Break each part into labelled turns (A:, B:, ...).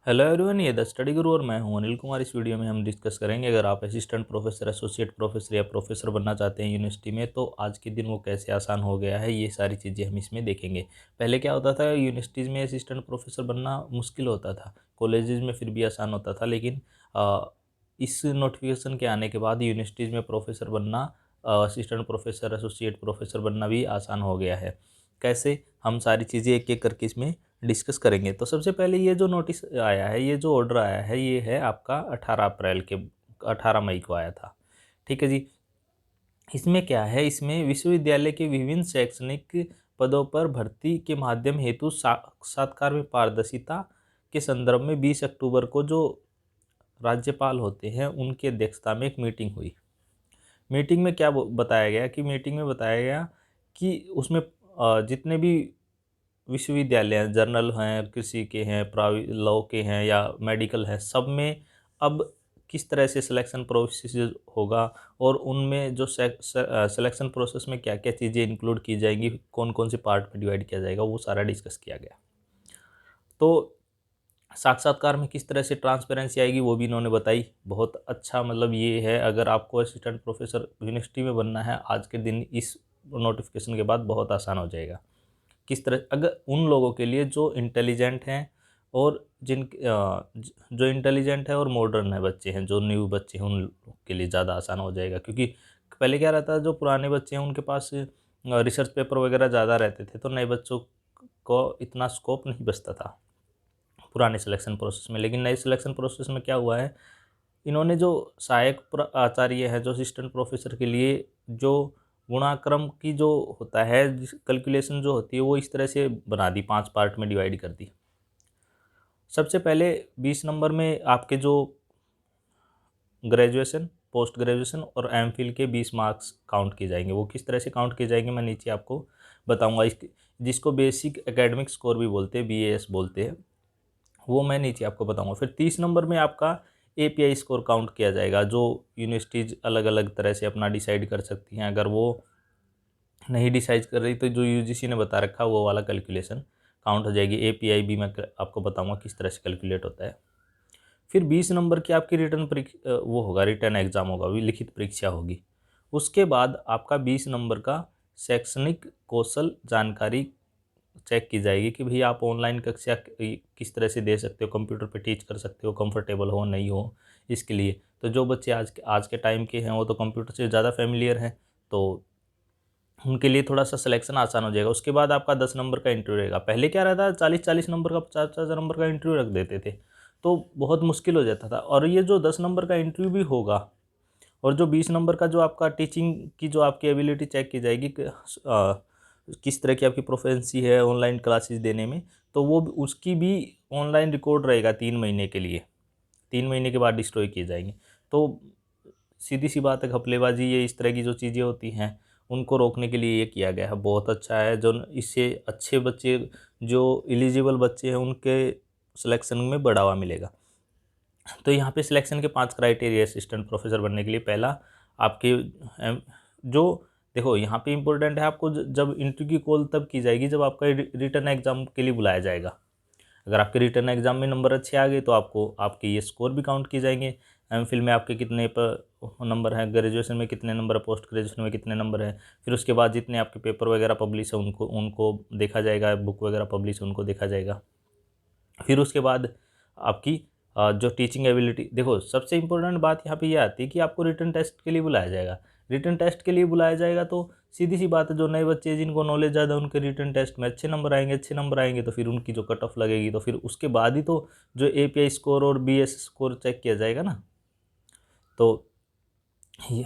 A: Hello everyone, ये the study गुरु और मैं हूं अनिल कुमार। इस वीडियो में हम डिस्कस करेंगे अगर आप असिस्टेंट प्रोफेसर, एसोसिएट प्रोफेसर या प्रोफेसर बनना चाहते हैं यूनिवर्सिटी में तो आज के दिन वो कैसे आसान हो गया है। ये सारी चीज़ें हम इसमें देखेंगे। पहले क्या होता था, यूनिवर्सिटीज़ में असिस्टेंट प्रोफेसर बनना मुश्किल होता था, कॉलेजेस में फिर भी आसान होता था, लेकिन इस नोटिफिकेशन के आने के बाद यूनिवर्सिटीज़ में प्रोफेसर बनना, असिस्टेंट प्रोफेसर, एसोसिएट प्रोफेसर बनना भी आसान हो गया है। कैसे, हम सारी चीज़ें एक एक करके इसमें डिस्कस करेंगे। तो सबसे पहले ये जो नोटिस आया है, ये जो ऑर्डर आया है, ये है आपका 18 मई को आया था। ठीक है जी। इसमें क्या है, इसमें विश्वविद्यालय के विभिन्न शैक्षणिक पदों पर भर्ती के माध्यम हेतु साक्षात्कार में पारदर्शिता के संदर्भ में 20 अक्टूबर को जो राज्यपाल होते हैं उनकी अध्यक्षता में एक मीटिंग हुई। मीटिंग में क्या बताया गया कि मीटिंग में बताया गया कि उसमें जितने भी विश्वविद्यालय हैं, जर्नल हैं, कृषि के हैं, लॉ के हैं या मेडिकल हैं, सब में अब किस तरह से सिलेक्शन प्रोसेस होगा और उनमें जो सिलेक्शन प्रोसेस में क्या क्या चीज़ें इंक्लूड की जाएंगी, कौन कौन से पार्ट में डिवाइड किया जाएगा, वो सारा डिस्कस किया गया। तो साक्षात्कार में किस तरह से ट्रांसपेरेंसी आएगी वो भी इन्होंने बताई। बहुत अच्छा, मतलब ये है, अगर आपको असिस्टेंट प्रोफेसर यूनिवर्सिटी में बनना है आज के दिन, इस नोटिफिकेशन के बाद बहुत आसान हो जाएगा। किस तरह, अगर उन लोगों के लिए जो इंटेलिजेंट हैं और जो इंटेलिजेंट है और मॉडर्न है बच्चे हैं, जो न्यू बच्चे हैं, उन लोगों के लिए ज़्यादा आसान हो जाएगा। क्योंकि पहले क्या रहता है, जो पुराने बच्चे हैं उनके पास रिसर्च पेपर वगैरह ज़्यादा रहते थे, तो नए बच्चों को इतना स्कोप नहीं बचता था पुराने सिलेक्शन प्रोसेस में। लेकिन नए सिलेक्शन प्रोसेस में क्या हुआ है, इन्होंने जो सहायक आचार्य है, जो असिस्टेंट प्रोफेसर के लिए जो गुणाक्रम की जो होता है, कैलकुलेशन जो होती है, वो इस तरह से बना दी, 5 पार्ट में डिवाइड कर दी। सबसे पहले 20 नंबर में आपके जो ग्रेजुएशन, पोस्ट ग्रेजुएशन और एमफिल के 20 मार्क्स काउंट किए जाएंगे। वो किस तरह से काउंट किए जाएंगे मैं नीचे आपको बताऊंगा। जिसको बेसिक एकेडमिक स्कोर भी बोलते हैं, BAS बोलते हैं, वो मैं नीचे आपको बताऊंगा। फिर 30 नंबर में आपका API स्कोर काउंट किया जाएगा, जो यूनिवर्सिटीज़ अलग अलग तरह से अपना डिसाइड कर सकती हैं। अगर वो नहीं डिसाइड कर रही तो जो UGC ने बता रखा वो वाला कैलकुलेशन काउंट हो जाएगी। API भी मैं आपको बताऊंगा किस तरह से कैलकुलेट होता है। फिर 20 नंबर की आपकी वो होगा, रिटर्न एग्जाम होगा, भी लिखित परीक्षा होगी। उसके बाद आपका 20 नंबर का शैक्षणिक कौशल जानकारी चेक की जाएगी कि भाई आप ऑनलाइन कक्षा किस तरह से दे सकते हो, कंप्यूटर पे टीच कर सकते हो, कंफर्टेबल हो नहीं हो इसके लिए। तो जो बच्चे आज के टाइम के हैं वो तो कंप्यूटर से ज़्यादा फेमिलियर हैं, तो उनके लिए थोड़ा सा सिलेक्शन आसान हो जाएगा। उसके बाद आपका 10 नंबर का इंटरव्यू रहेगा। पहले क्या रहता है, 40-40 नंबर का, 50-50 नंबर का इंटरव्यू रख देते थे, तो बहुत मुश्किल हो जाता था। और ये जो 10 नंबर का इंटरव्यू भी होगा और जो 20 नंबर का जो आपका टीचिंग की जो आपकी एबिलिटी चेक की जाएगी किस तरह की आपकी प्रोफेंसी है ऑनलाइन क्लासेस देने में, तो वो उसकी भी ऑनलाइन रिकॉर्ड रहेगा 3 महीने के लिए। 3 महीने के बाद डिस्ट्रॉय किए जाएंगे। तो सीधी सी बात है, घपलेबाजी, ये इस तरह की जो चीज़ें होती हैं उनको रोकने के लिए ये किया गया है। बहुत अच्छा है, जो इससे अच्छे बच्चे, जो एलिजिबल बच्चे हैं, उनके सिलेक्शन में बढ़ावा मिलेगा। तो यहाँ पे सिलेक्शन के 5 क्राइटेरिया असिस्टेंट प्रोफेसर बनने के लिए। पहला, आपके जो देखो यहाँ पे इम्पोर्टेंट है, आपको जब इंटरव्यू की कॉल तब की जाएगी जब आपका रिटर्न एग्जाम के लिए बुलाया जाएगा। अगर आपके रिटर्न एग्जाम में नंबर अच्छे आ गए तो आपको आपके ये स्कोर भी काउंट किए जाएंगे। एमफिल में आपके कितने नंबर हैं, ग्रेजुएशन में कितने नंबर है, पोस्ट ग्रेजुएशन में कितने नंबर है। फिर उसके बाद जितने आपके पेपर वगैरह पब्लिश है उनको उनको देखा जाएगा, बुक वगैरह पब्लिश है उनको देखा जाएगा। फिर उसके बाद आपकी जो टीचिंग एबिलिटी, देखो सबसे इंपॉर्टेंट बात यहाँ पे ये आती है कि आपको रिटर्न टेस्ट के लिए बुलाया जाएगा। रिटर्न टेस्ट के लिए बुलाया जाएगा तो सीधी सी बात है, जो नए बच्चे जिनको नॉलेज ज़्यादा, उनके रिटर्न टेस्ट में अच्छे नंबर आएंगे। अच्छे नंबर आएंगे तो फिर उनकी जो कट ऑफ लगेगी, तो फिर उसके बाद ही तो जो API स्कोर और BS स्कोर चेक किया जाएगा ना। तो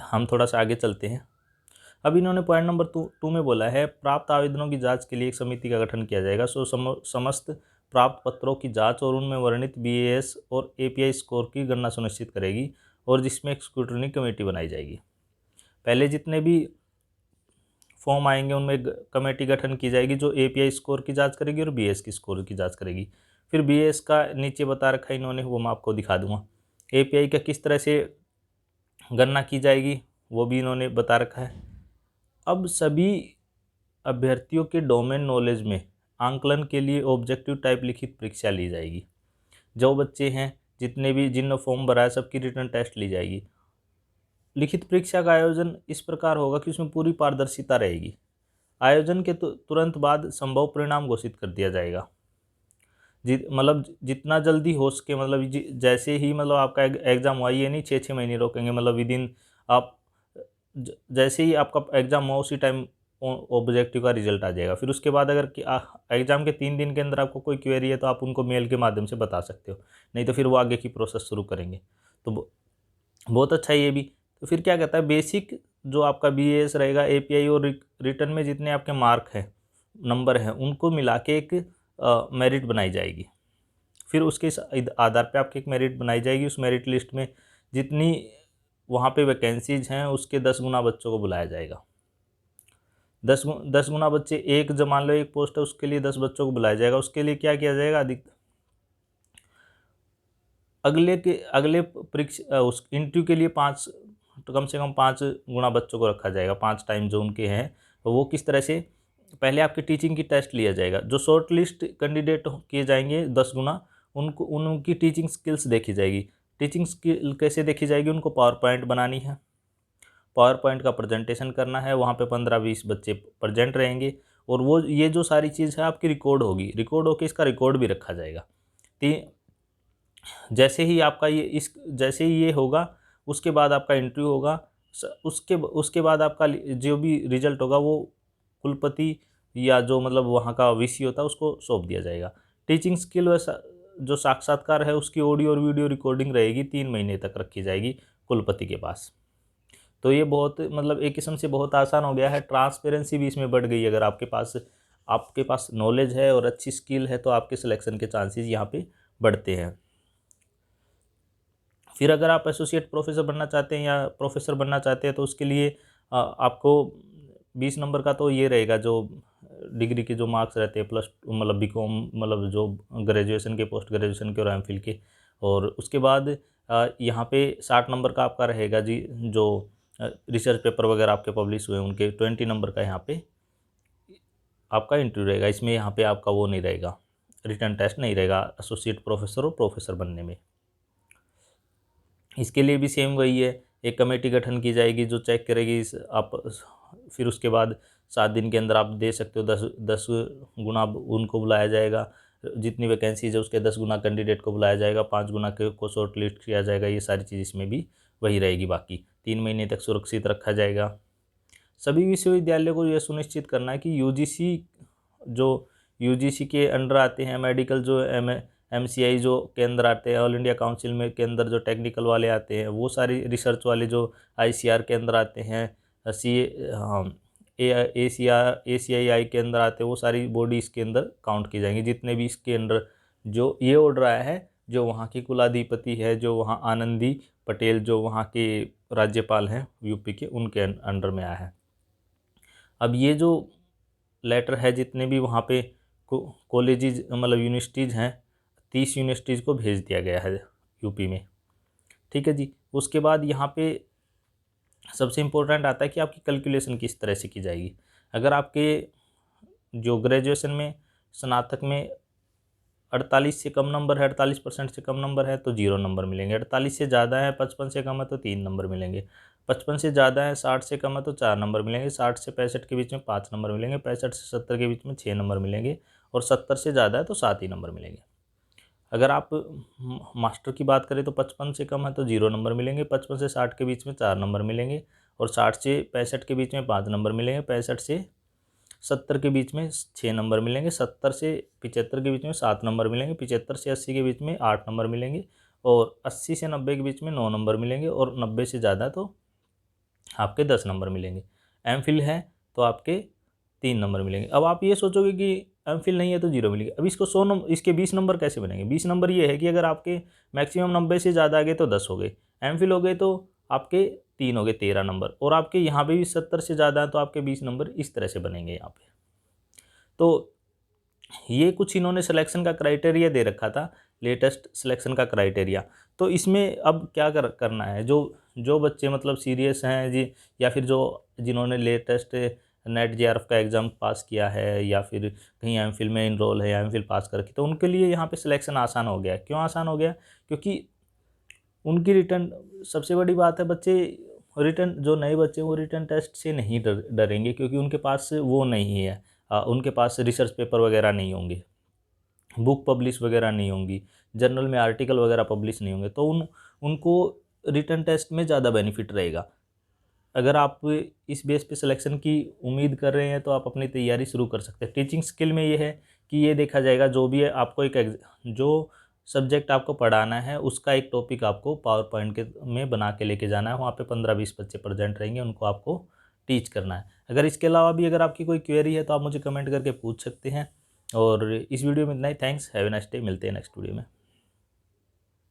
A: हम थोड़ा सा आगे चलते हैं। अब इन्होंने पॉइंट नंबर 2 में बोला है, प्राप्त आवेदनों की जांच के लिए एक समिति का गठन किया जाएगा। समस्त प्राप्त पत्रों की जांच और उनमें वर्णित BAS और API स्कोर की गणना सुनिश्चित करेगी और जिसमें एक स्क्रूटनी कमेटी बनाई जाएगी। पहले जितने भी फॉर्म आएंगे उनमें कमेटी गठन की जाएगी जो API स्कोर की जांच करेगी और BS की स्कोर की जांच करेगी। फिर BS का नीचे बता रखा है इन्होंने, वो मैं आपको दिखा दूंगा। API का किस तरह से गणना की जाएगी वो भी इन्होंने बता रखा है। अब सभी अभ्यर्थियों के डोमेन नॉलेज में आंकलन के लिए ऑब्जेक्टिव टाइप लिखित परीक्षा ली जाएगी। जो बच्चे हैं जितने भी जिनने फॉर्म भरा है सबकी रिटर्न टेस्ट ली जाएगी। लिखित परीक्षा का आयोजन इस प्रकार होगा कि उसमें पूरी पारदर्शिता रहेगी। आयोजन के तुरंत बाद संभव परिणाम घोषित कर दिया जाएगा। मतलब जितना जल्दी हो सके, मतलब जैसे ही मतलब आपका एग्ज़ाम हुआ, ये नहीं 6-6 महीने रोकेंगे, मतलब विदिन आप जैसे ही आपका एग्ज़ाम हुआ उसी टाइम ऑब्जेक्टिव का रिजल्ट आ जाएगा। फिर उसके बाद अगर एग्ज़ाम के 3 दिन के अंदर आपको कोई क्वेरी है तो आप उनको मेल के माध्यम से बता सकते हो, नहीं तो फिर वो आगे की प्रोसेस शुरू करेंगे। तो बहुत अच्छा ये भी। तो फिर क्या कहता है, बेसिक जो आपका BAS रहेगा, API और रिटर्न में जितने आपके मार्क हैं, नंबर हैं, उनको मिला के एक मेरिट बनाई जाएगी। फिर उसके आधार पे आपकी एक मेरिट बनाई जाएगी। उस मेरिट लिस्ट में जितनी वहाँ पे वैकेंसीज हैं उसके 10 गुना बच्चों को बुलाया जाएगा। 10 गुना बच्चे, एक जो मान लो एक पोस्ट है उसके लिए 10 बच्चों को बुलाया जाएगा। उसके लिए क्या किया जाएगा, अगले परीक्षा उस इंटरव्यू के लिए तो कम से कम 5 गुना बच्चों को रखा जाएगा। 5 टाइम जो उनके हैं, तो वो किस तरह से, पहले आपकी टीचिंग की टेस्ट लिया जाएगा। जो शॉर्ट लिस्ट कैंडिडेट किए जाएंगे 10 गुना, उनकी टीचिंग स्किल्स देखी जाएगी। टीचिंग स्किल कैसे देखी जाएगी, उनको पावर पॉइंट बनानी है, पावर पॉइंट का प्रेजेंटेशन करना है, वहाँ पे 15-20 बच्चे प्रेजेंट रहेंगे और वो ये जो सारी चीज़ है आपकी रिकॉर्ड होगी, रिकॉर्ड होकर इसका रिकॉर्ड भी रखा जाएगा। जैसे ही आपका जैसे ही ये होगा उसके बाद आपका इंटरव्यू होगा। उसके बाद आपका जो भी रिजल्ट होगा वो कुलपति या जो मतलब वहाँ का VC होता है उसको सौंप दिया जाएगा। टीचिंग स्किल व जो साक्षात्कार है उसकी ऑडियो और वीडियो रिकॉर्डिंग रहेगी, 3 महीने तक रखी जाएगी कुलपति के पास। तो ये बहुत मतलब एक किस्म से बहुत आसान हो गया है। ट्रांसपेरेंसी भी इसमें बढ़ गई। अगर आपके पास नॉलेज है और अच्छी स्किल है तो आपके सिलेक्शन के चांसेस यहाँ पे बढ़ते हैं। फिर अगर आप एसोसिएट प्रोफेसर बनना चाहते हैं या प्रोफेसर बनना चाहते हैं तो उसके लिए आपको 20 नंबर का तो ये रहेगा, जो डिग्री के जो मार्क्स रहते हैं प्लस मतलब BCom, मतलब जो ग्रेजुएशन के, पोस्ट ग्रेजुएशन के और MPhil के। और उसके बाद यहाँ पे 60 नंबर का आपका रहेगा जी, जो रिसर्च पेपर वगैरह आपके पब्लिश हुए उनके 20 नंबर का यहाँ पे आपका इंटरव्यू रहेगा। इसमें यहाँ पे आपका वो नहीं रहेगा, रिटर्न टेस्ट नहीं रहेगा एसोसिएट प्रोफेसर और प्रोफेसर बनने में। इसके लिए भी सेम वही है, एक कमेटी गठन की जाएगी जो चेक करेगी आप। फिर उसके बाद 7 दिन के अंदर आप दे सकते हो, 10 गुना उनको बुलाया जाएगा। जितनी वैकेंसीज है उसके 10 गुना कैंडिडेट को बुलाया जाएगा, 5 गुना को शॉर्ट लिस्ट किया जाएगा। ये सारी चीज़ इसमें भी वही रहेगी। बाकी 3 महीने तक सुरक्षित रखा जाएगा। सभी विश्वविद्यालयों को यह सुनिश्चित करना है कि यूजीसी के अंडर आते हैं, मेडिकल जो MCI जो के अंदर आते हैं, ऑल इंडिया काउंसिल में के अंदर जो टेक्निकल वाले आते हैं, वो सारी रिसर्च वाले जो ICR के अंदर आते हैं, ACII के अंदर आते हैं, वो सारी बॉडी इसके अंदर काउंट की जाएंगी। जितने भी इसके अंदर जो ये ऑर्डर आया है, जो वहाँ की कुलाधिपति है, जो वहाँ आनंदी पटेल जो वहाँ के राज्यपाल हैं यूपी के, उनके अंडर में आया है। अब ये जो लेटर है जितने भी वहाँ पे कॉलेजेज मतलब यूनिवर्सिटीज़ हैं, 30 यूनिवर्सिटीज़ को भेज दिया गया है यूपी में। ठीक है जी। उसके बाद यहाँ पे सबसे इम्पोर्टेंट आता है कि आपकी कैलकुलेशन किस तरह से की जाएगी। अगर आपके जो ग्रेजुएशन में, स्नातक में 48 से कम नंबर है, 48% से कम नंबर है तो 0 नंबर मिलेंगे। 48 से ज़्यादा है, 55 से कम है तो 3 नंबर मिलेंगे। 55 से ज़्यादा है, 60 से कम है तो 4 नंबर मिलेंगे। 60 से 65 के बीच में 5 नंबर मिलेंगे। 65 से 70 के बीच में 6 नंबर मिलेंगे। और 70 से ज़्यादा है तो 7 ही नंबर मिलेंगे। अगर आप मास्टर की बात करें तो 55 से कम है तो 0 नंबर मिलेंगे। 55 से 60 के बीच में 4 नंबर मिलेंगे। और 60 से 65 के बीच में 5 नंबर मिलेंगे। 65 से 70 के बीच में 6 नंबर मिलेंगे। 70 से 75 के बीच में 7 नंबर मिलेंगे। 75 से 80 के बीच में 8 नंबर मिलेंगे। और 80 से 90 के बीच में 9 नंबर मिलेंगे। और 90 से ज़्यादा तो आपके 10 नंबर मिलेंगे। MPhil है तो आपके 3 नंबर मिलेंगे। अब आप ये सोचोगे कि MPhil नहीं है तो 0 मिलेंगे। अब इसको 100 नंबर, इसके 20 नंबर कैसे बनेंगे? 20 नंबर ये है कि अगर आपके मैक्सिमम 90 से ज़्यादा आ गए तो 10 हो गए। MPhil हो गए तो आपके 3 हो गए, 13 नंबर। और आपके यहाँ पे भी 70 से ज़्यादा है तो आपके 20 नंबर इस तरह से बनेंगे यहाँ पे। तो ये कुछ इन्होंने सिलेक्शन का क्राइटेरिया दे रखा था, लेटेस्ट सिलेक्शन का क्राइटेरिया। तो इसमें अब क्या करना है, जो बच्चे मतलब सीरियस हैं जी, या फिर जिन्होंने लेटेस्ट नेट जेआरएफ का एग्ज़ाम पास किया है या फिर कहीं एमफिल में इनरोल है या एमफिल पास कर रखी, तो उनके लिए यहाँ पे सिलेक्शन आसान हो गया है। क्यों आसान हो गया? क्योंकि उनकी रिटर्न, सबसे बड़ी बात है, बच्चे रिटर्न, जो नए बच्चे हैं वो रिटर्न टेस्ट से नहीं डरेंगे, क्योंकि उनके पास वो नहीं है, उनके पास रिसर्च पेपर वगैरह नहीं होंगे, बुक पब्लिश वगैरह नहीं होंगी, जर्नल में आर्टिकल वगैरह पब्लिश नहीं होंगे, तो उनको रिटर्न टेस्ट में ज़्यादा बेनिफिट रहेगा। अगर आप इस बेस पे सिलेक्शन की उम्मीद कर रहे हैं तो आप अपनी तैयारी शुरू कर सकते हैं। टीचिंग स्किल में ये है कि ये देखा जाएगा, जो भी है आपको जो सब्जेक्ट आपको पढ़ाना है उसका एक टॉपिक आपको पावर पॉइंट के में बना के लेके जाना है। वहाँ पे 15-20 बच्चे प्रेजेंट रहेंगे, उनको आपको टीच करना है। अगर इसके अलावा भी अगर आपकी कोई क्वेरी है तो आप मुझे कमेंट करके पूछ सकते हैं। और इस वीडियो में इतना ही। Thanks, have a nice day. मिलते हैं नेक्स्ट वीडियो में।